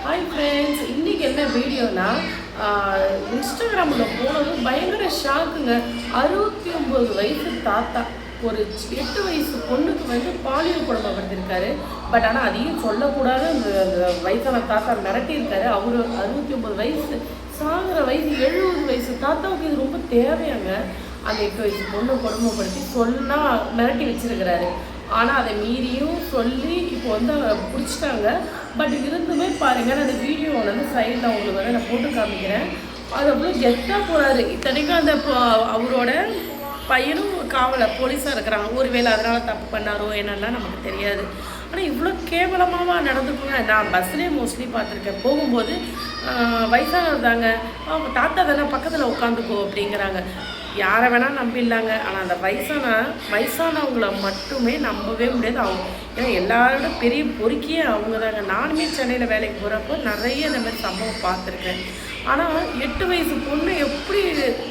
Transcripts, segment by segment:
Hi friends, இன்றைக்கி என்ன வீடியோனா இன்ஸ்டாகிராமில் போனது பயங்கர ஷாக்குங்க. 69 வயசு தாத்தா ஒரு 8 வயசு பொண்ணுக்கு பாலியல் கொடுமைப்படுத்திருக்காரு. பட் ஆனால் அதையும் சொல்லக்கூடாது. அந்த வயசான தாத்தா மிரட்டியிருக்காரு. அவர் 69 வயசு, சாகிற வயசு 70 வயசு தாத்தாவுக்கு இது ரொம்ப தேவையாங்க. அந்த 8 வயசு பொண்ணு கொடுமைப்படுத்தி சொன்னால் மிரட்டி வச்சிருக்கிறாரு. ஆனால் அதை மீறியும் சொல்லி இப்போ பிடிச்சிட்டாங்க. பட் இருந்துமே பாருங்கள், நான் அந்த வீடியோ சைடில் உங்களுக்கு நான் போட்டு காமிக்கிறேன். அது அவ்வளோ கெத்தாக போகிறாரு. இத்தனைக்கும் அந்த அவரோட பையனும் போலீஸாக இருக்கிறாங்க. ஒருவேளை அதனால் தப்பு பண்ணாரோ என்னெல்லாம் நமக்கு தெரியாது. ஆனால் இவ்வளோ கேவலமாக நடந்துக்குங்க. நான் பஸ்லேயே மோஸ்ட்லி பார்த்துருக்கேன். போகும்போது வயசானவர் தாங்க, அவங்க தாத்தா தானே பக்கத்தில் உட்காந்துக்கோ அப்படிங்கிறாங்க. யாரை வேணால் நம்பிடலாங்க. ஆனால் அந்த வயசானவங்கள மட்டுமே நம்பவே முடியாது. அவங்க ஏன்னா எல்லாரோட பெரிய பொறுக்கியே அவங்க தாங்க. நானுமே சென்னையில் வேலைக்கு போகிறப்போ நிறைய இந்த மாதிரி சம்பவம் பார்த்துருக்கேன். ஆனால் 8 வயசு பொண்ணு எப்படி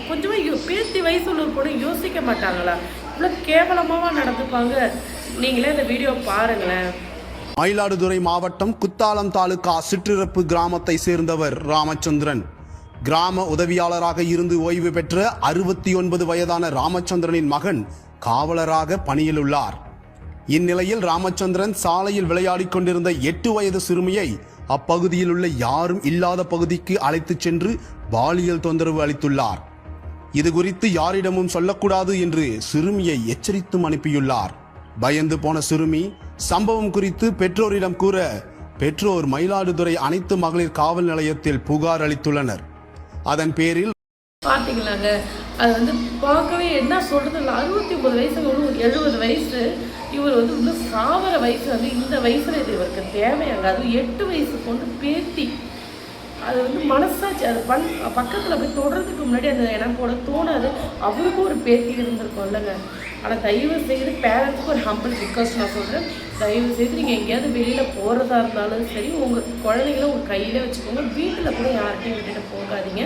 கொஞ்சமாக பேத்தி வயசு உள்ள ஒரு பொண்ணு யோசிக்க மாட்டாங்களா? இவ்வளோ கேவலமாக நடந்துப்பாங்க. நீங்களே இந்த வீடியோ பாருங்களேன். மயிலாடுதுறை மாவட்டம் குத்தாலம் தாலுகா சிற்றிறப்பு கிராமத்தை சேர்ந்தவர் ராமச்சந்திரன். கிராம உதவியாளராக இருந்து ஓய்வு பெற்ற 69 வயதான ராமச்சந்திரனின் மகன் காவலராக பணியில் உள்ளார். இந்நிலையில் ராமச்சந்திரன் சாலையில் விளையாடிக் கொண்டிருந்த 8 வயது சிறுமியை அப்பகுதியில் உள்ள யாரும் இல்லாத பகுதிக்கு அழைத்துச் சென்று பாலியல் தொந்தரவு அளித்துள்ளார். இது குறித்து யாரிடமும் சொல்லக்கூடாது என்று சிறுமியை எச்சரித்தும் அனுப்பியுள்ளார். பயந்து போன சிறுமி சம்பவம் குறித்து பெற்றோரிடம் கூற, பெற்றோர் மயிலாடுதுறை அனைத்து மகளிர் காவல் நிலையத்தில் புகார் அளித்துள்ளனர். அதன் பேரில் பார்த்தீங்களாங்க, அது பார்க்கவே என்ன சொல்றது இல்லை. 69 வயசு 70 வயசு, இவர் இன்னும் சாவர வயசு. இந்த வயசுல இது இவருக்கு தேவையாங்க. அது 8 வயசு பொண்ணு பேத்தி. அது மனசாச்சு. அது பக்கத்தில் போய் தொடர்றதுக்கு முன்னாடி அந்த இடம் போட தோணாது. அவருக்கும் ஒரு பேத்தி இருந்திருக்கும் இல்லைங்க. ஆனால் தயவு செய்து பேரண்ட்ஸுக்கு ஒரு ஹம்பிள் ரிக்வஸ்ட் நான் சொல்கிறேன். தயவு செய்து நீங்கள் எங்கேயாவது வெளியில் போகிறதா இருந்தாலும் சரி, உங்கள் குழந்தைங்கள உங்கள் கையில் வச்சுக்கோங்க. வீட்டில் கூட யார்கிட்டையும் விட்டுட்டு போகாதீங்க.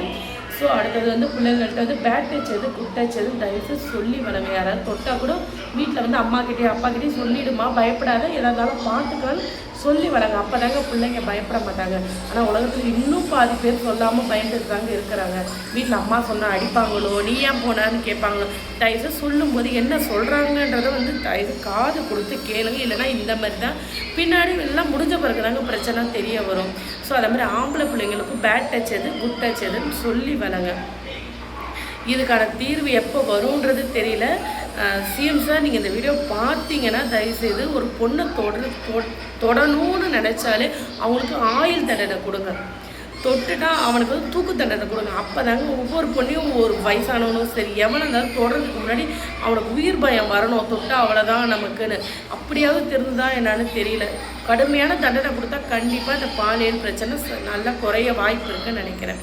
ஸோ அடுத்தது பிள்ளைங்கள்ட்ட பேட் டச் எது குட் டச் எது தயவுசெய்து சொல்லி வளங்க. யாராவது தொட்டால் கூட வீட்டில் அம்மாக்கிட்டே அப்பாக்கிட்டே சொல்லிவிடுமா, பயப்படாத, எதாஇருந்தாலும் பார்த்துக்கலான்னு சொல்லி வளங்க. அப்போ தாங்க பிள்ளைங்க பயப்பட மாட்டாங்க. ஆனால் உலகத்தில் இன்னும் பாதி பேர் சொல்லாமல் பயந்துருக்காங்க இருக்கிறாங்க. வீட்டில் அம்மா சொன்னால் அடிப்பாங்களோ, நீ ஏன் போனான்னு கேட்பாங்களோ. தயவுசெய்து சொல்லும்போது என்ன சொல்கிறாங்கன்றதை தயவு காது கொடுத்து கேளுங்க. இல்லைனா இந்த மாதிரி தான் பின்னாடி எல்லாம் முடிஞ்ச பிறகு தாங்க பிரச்சனை தெரிய வரும். ஸோ அதே மாதிரி ஆம்பளை பிள்ளைங்களுக்கும் பேட் டச் எது குட் டச் எதுன்னு சொல்லி வளங்க. இதுக்கான தீர்வு எப்போ வரும்ன்றது தெரியல. சிஎம் சார், நீங்கள் இந்த வீடியோ பார்த்தீங்கன்னா தயவுசெய்து ஒரு பொண்ணை தொடணும்னு நினச்சாலே அவங்களுக்கு ஆயுள் தண்டனை கொடுங்க. தொட்டுட்டா அவனுக்கு தூக்கு தண்டனை கொடுங்க. அப்போ தாங்க ஒவ்வொரு பொண்ணையும் ஒரு வயசானவனும் சரி எவனை இருந்தாலும் தொடர்றதுக்கு முன்னாடி அவனுக்கு உயிர் பயம் வரணும். தொட்டா அவ்வளோதான் நமக்குன்னு. அப்படியாவது தெரிஞ்சுதா என்னன்னு தெரியல. கடுமையான தண்டனை கொடுத்தா கண்டிப்பாக இந்த பாலியல் பிரச்சனை நல்லா குறைய வாய்ப்பு இருக்குன்னு நினைக்கிறேன்.